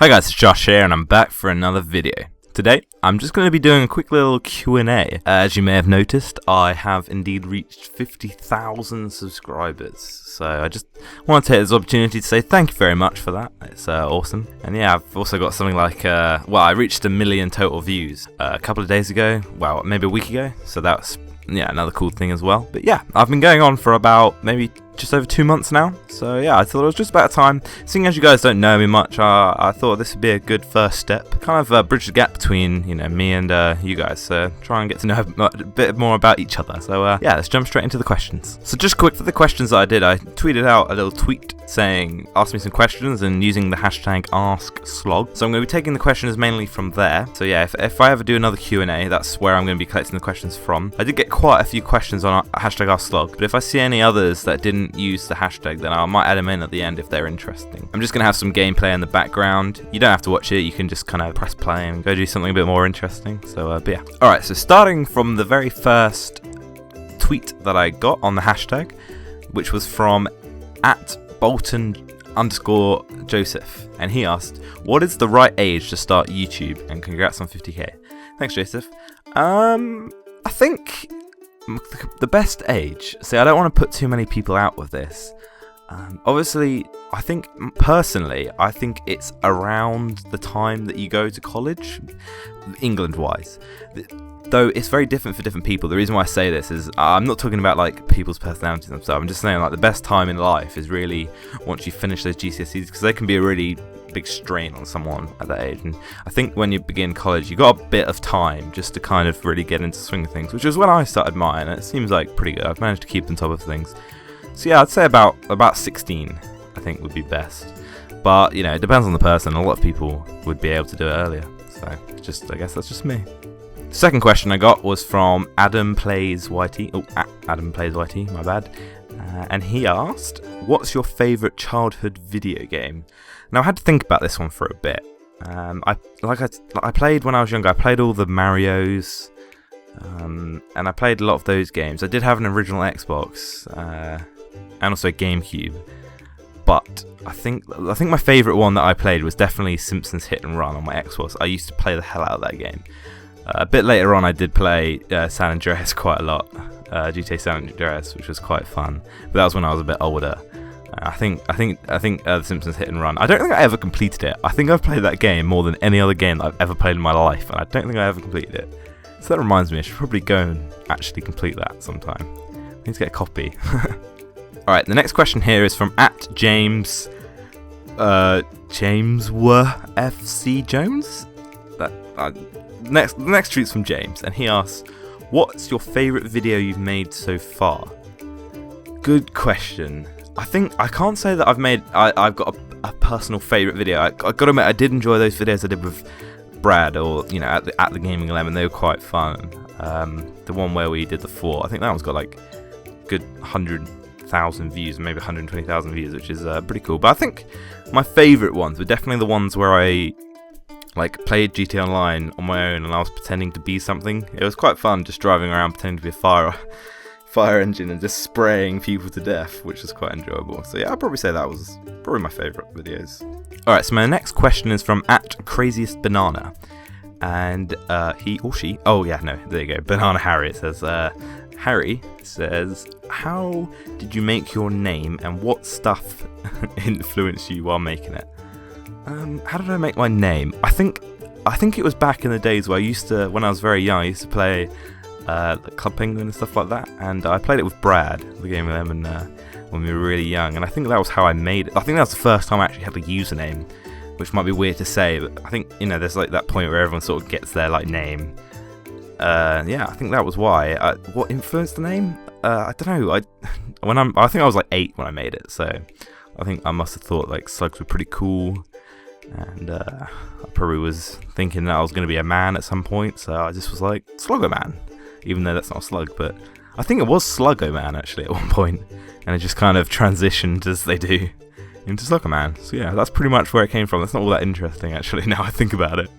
Hi guys, it's Josh here and I'm back for another video. Today, I'm just going to be doing a quick little Q&A. As you may have noticed, I have indeed reached 50,000 subscribers. So I just want to take this opportunity to say thank you very much for that. It's awesome. And yeah, I've also got something like, I reached 1 million total views a couple of days ago. Well, maybe a week ago. So that's, another cool thing as well. But yeah, I've been going on for about maybe just over 2 months now. So yeah, I thought it was just about time. Seeing as you guys don't know me much, I thought this would be a good first step. Kind of bridge the gap between, me and you guys. So try and get to know a bit more about each other. So yeah, let's jump straight into the questions. So just quick for the questions that I did, I tweeted out a little tweet saying, ask me some questions and using the hashtag #AskSlog. So I'm going to be taking the questions mainly from there. So yeah, if I ever do another Q&A, that's where I'm going to be collecting the questions from. I did get quite a few questions on hashtag #AskSlog, but if I see any others that didn't use the hashtag, then I might add them in at the end if they're interesting. I'm just going to have some gameplay in the background. You don't have to watch it, you can just kind of press play and go do something a bit more interesting. So but yeah. Alright, so starting from the very first tweet that I got on the hashtag, which was from @Bolton_Joseph, and he asked, what is the right age to start YouTube? And congrats on 50k. Thanks, Joseph. I think the best age, see, I don't want to put too many people out with this. Obviously, I think it's around the time that you go to college, England-wise. Though it's very different for different people. The reason why I say this is I'm not talking about like people's personalities and stuff. I'm just saying like the best time in life is really once you finish those GCSEs, because they can be a really big strain on someone at that age. And I think when you begin college, you got a bit of time just to kind of really get into the swing of things, which is when I started mine, and it seems like pretty good. I've managed to keep on top of things. So yeah, I'd say about 16, I think would be best. But it depends on the person. A lot of people would be able to do it earlier. So I guess that's just me. The second question I got was from Adam Plays YT. Adam Plays YT, my bad. And he asked, what's your favourite childhood video game? Now I had to think about this one for a bit. I played when I was younger. I played all the Marios, and I played a lot of those games. I did have an original Xbox, and also a GameCube. But I think my favourite one that I played was definitely Simpsons Hit and Run on my Xbox. I used to play the hell out of that game. A bit later on, I did play San Andreas quite a lot, GTA San Andreas, which was quite fun. But that was when I was a bit older. I think The Simpsons Hit and Run. I don't think I ever completed it. I think I've played that game more than any other game that I've ever played in my life, and I don't think I ever completed it. So that reminds me, I should probably go and actually complete that sometime. I need to get a copy. Alright, the next question here is from @James FC Jones. The next tweet's from James, and he asks, what's your favourite video you've made so far? Good question. I can't say that I've got a personal favourite video. I got to admit, I did enjoy those videos I did with Brad, or at the Gaming 11. They were quite fun. The one where we did the 4, I think that one's got like good 100,000 views, maybe 120,000 views, which is pretty cool. But I think my favourite ones were definitely the ones where I played GTA Online on my own and I was pretending to be something. It was quite fun just driving around pretending to be a fire engine and just spraying people to death, which was quite enjoyable. So yeah, I'd probably say that was probably my favourite videos. Alright, so my next question is from @CraziestBanana, and he or she, there you go, Banana Harry. It says, Harry says, how did you make your name and what stuff influenced you while making it? How did I make my name? I think it was back in the days where when I was very young, I used to play Club Penguin and stuff like that, and I played it with Brad, the game with them, and when we were really young, and I think that was how I made it. I think that was the first time I actually had a username, which might be weird to say, but I think there's like that point where everyone sort of gets their name. I think that was why. What influenced the name? I don't know. I think I was like 8 when I made it, so I think I must have thought slugs were pretty cool. And I probably was thinking that I was going to be a man at some point, so I just was like, Slogo Man, even though that's not a slug, but I think it was Slogo Man actually at one point, and it just kind of transitioned as they do into Slogo Man. So yeah, that's pretty much where it came from. That's not all that interesting actually now I think about it.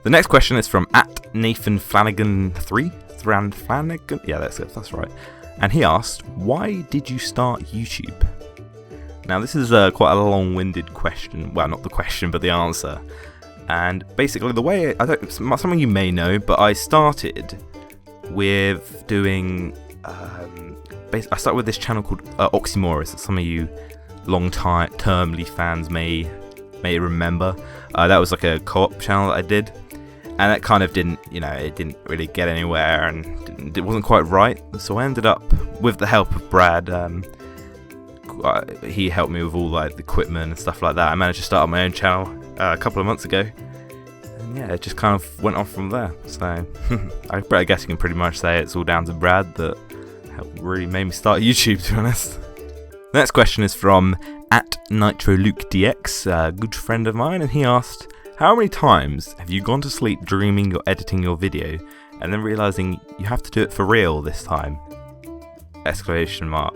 The next question is from @NathanFlanagan3. Flanagan? Yeah, that's right. And he asked, why did you start YouTube? Now this is quite a long-winded question. Well, not the question, but the answer. And basically, the way something you may know, but I started with doing. I started with this channel called Oxymoris. That some of you long-term Leaf fans may remember. That was like a co-op channel that I did, and that kind of didn't really get anywhere, and it wasn't quite right. So I ended up, with the help of Brad, he helped me with all like the equipment and stuff like that. I managed to start my own channel a couple of months ago, and yeah, it just kind of went off from there. So I guess you can pretty much say it's all down to Brad that really made me start YouTube, to be honest. The next question is from @NitroLukeDX, a good friend of mine, and he asked, how many times have you gone to sleep dreaming you're editing your video and then realising you have to do it for real this time? Exclamation mark.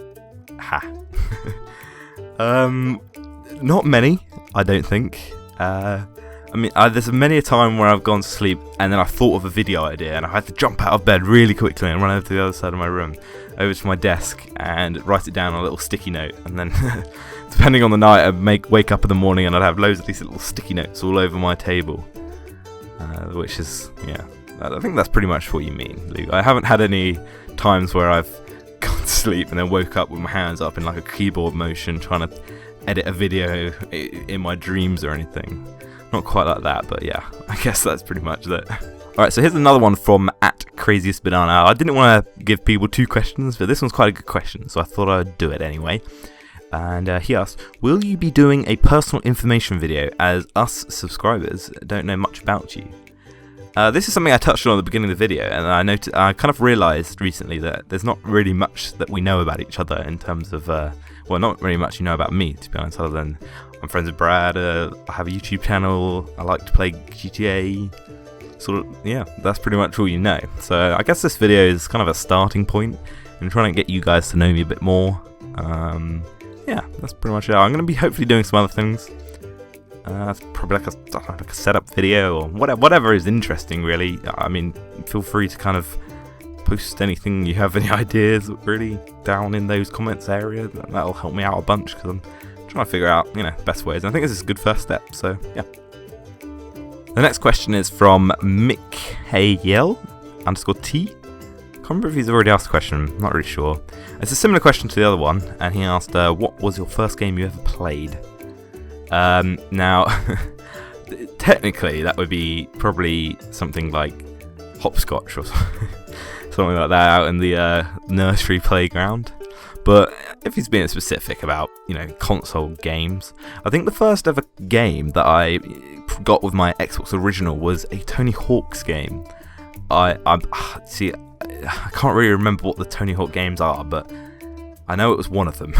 Ha. Not many, I don't think. There's many a time where I've gone to sleep and then I thought of a video idea and I had to jump out of bed really quickly and run over to the other side of my room, over to my desk, and write it down on a little sticky note. And then, depending on the night, I'd wake up in the morning and I'd have loads of these little sticky notes all over my table. Which is, yeah, I think that's pretty much what you mean, Luke. I haven't had any times where I've gone to sleep and then woke up with my hands up in like a keyboard motion trying to edit a video in my dreams or anything. Not quite like that, but yeah, I guess that's pretty much it. Alright, so here's another one from @CraziestBanana. I didn't want to give people 2 questions, but this one's quite a good question, so I thought I'd do it anyway. And he asked, will you be doing a personal information video, as us subscribers don't know much about you? This is something I touched on at the beginning of the video, and I kind of realised recently that there's not really much that we know about each other in terms of, well, not really much you know about me, to be honest, other than I'm friends with Brad, I have a YouTube channel, I like to play GTA, sort of, yeah, that's pretty much all you know. So I guess this video is kind of a starting point in trying to get you guys to know me a bit more. Yeah, that's pretty much it. I'm going to be hopefully doing some other things. Probably like a setup video or whatever is interesting, really. I mean, feel free to kind of post anything you have, any ideas, really, down in those comments area. That'll help me out a bunch, because I'm trying to figure out, best ways. And I think this is a good first step, so yeah. The next question is from Mikhail_T. Can't remember if he's already asked a question, I'm not really sure. It's a similar question to the other one, and he asked, what was your first game you ever played? Now, technically that would be probably something like hopscotch or something like that out in the nursery playground. But if he's being specific about, console games, I think the first ever game that I got with my Xbox original was a Tony Hawk's game. I can't really remember what the Tony Hawk games are, but I know it was one of them.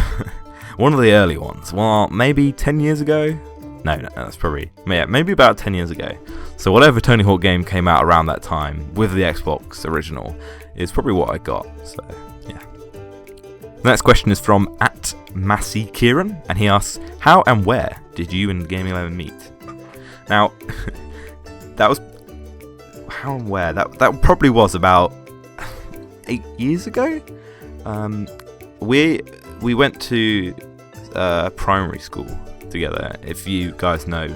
One of the early ones. Well, maybe 10 years ago? No, that's probably, yeah, maybe about 10 years ago. So whatever Tony Hawk game came out around that time with the Xbox original is probably what I got, so yeah. The next question is from @MasseyKieran, and he asks, how and where did you and Gaming 11 meet? Now, that was, how and where, that probably was about 8 years ago. We went to primary school together. If you guys know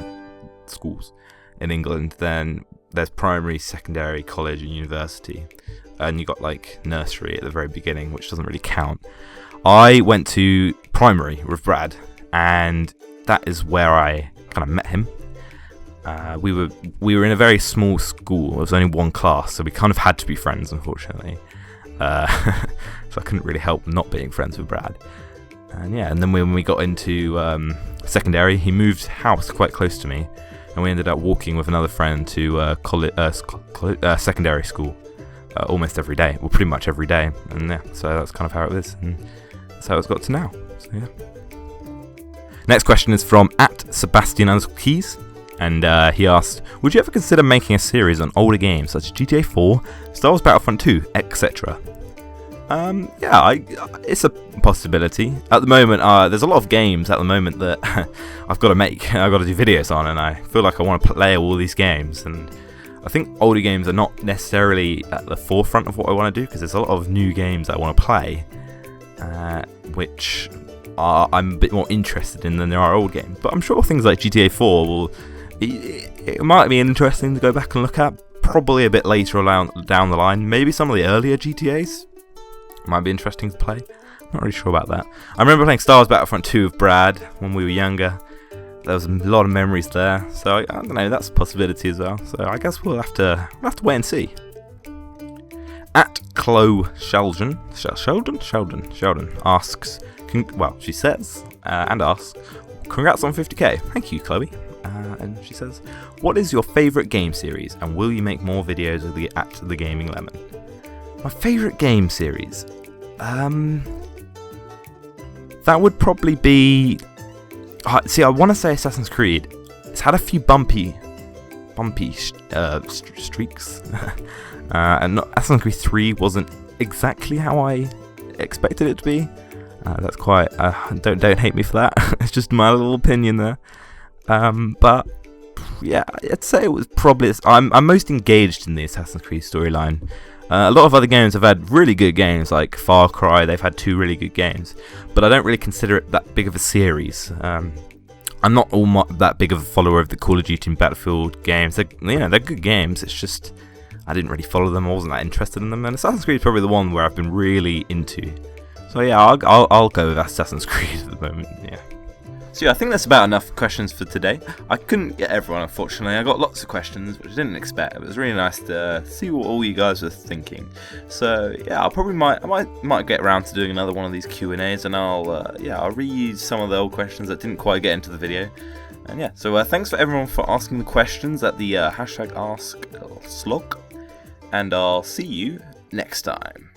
schools in England, then there's primary, secondary, college and university, and you got like nursery at the very beginning, which doesn't really count. I went to primary with Brad, and that is where I kind of met him. We were in a very small school. There was only one class, so we kind of had to be friends, unfortunately. So I couldn't really help not being friends with Brad. And yeah, and then when we got into secondary, he moved house quite close to me, and we ended up walking with another friend to secondary school almost every day. Well, pretty much every day. And yeah, so that's kind of how it is, and that's how it's got to now. So yeah. Next question is from @Sebastian_Keys, and he asked, would you ever consider making a series on older games such as GTA 4, Star Wars Battlefront 2, etc.? Yeah, it's a possibility. At the moment, there's a lot of games at the moment that I've got to make, I've got to do videos on, and I feel like I want to play all these games, and I think older games are not necessarily at the forefront of what I want to do, because there's a lot of new games I want to play, which I'm a bit more interested in than there are old games. But I'm sure things like GTA 4 will. It might be interesting to go back and look at. Probably a bit later down the line. Maybe some of the earlier GTAs might be interesting to play. I'm not really sure about that. I remember playing Star Wars Battlefront 2 with Brad when we were younger. There was a lot of memories there. So I don't know, that's a possibility as well. So I guess we'll have to wait and see. At Chloe Sheldon asks, she says and asks, congrats on 50k. Thank you, Chloe. And she says, what is your favourite game series, and will you make more videos of at the Gaming Lemon? My favourite game series? That would probably be... see, I want to say Assassin's Creed. It's had a few bumpy streaks. And Assassin's Creed 3 wasn't exactly how I expected it to be. That's quite... don't hate me for that. It's just my little opinion there. But yeah, I'd say it was probably... I'm most engaged in the Assassin's Creed storyline. A lot of other games have had really good games, like Far Cry. They've had 2 really good games, but I don't really consider it that big of a series. I'm not that big of a follower of the Call of Duty and Battlefield games. They're good games. It's just I didn't really follow them. I wasn't that interested in them. And Assassin's Creed is probably the one where I've been really into. So yeah, I'll go with Assassin's Creed at the moment. Yeah. So yeah, I think that's about enough questions for today. I couldn't get everyone, unfortunately. I got lots of questions, which I didn't expect. It was really nice to see what all you guys were thinking. So yeah, I might get around to doing another one of these Q&As, and I'll reuse some of the old questions that didn't quite get into the video. And yeah, so thanks for everyone for asking the questions at the hashtag AskSlog, and I'll see you next time.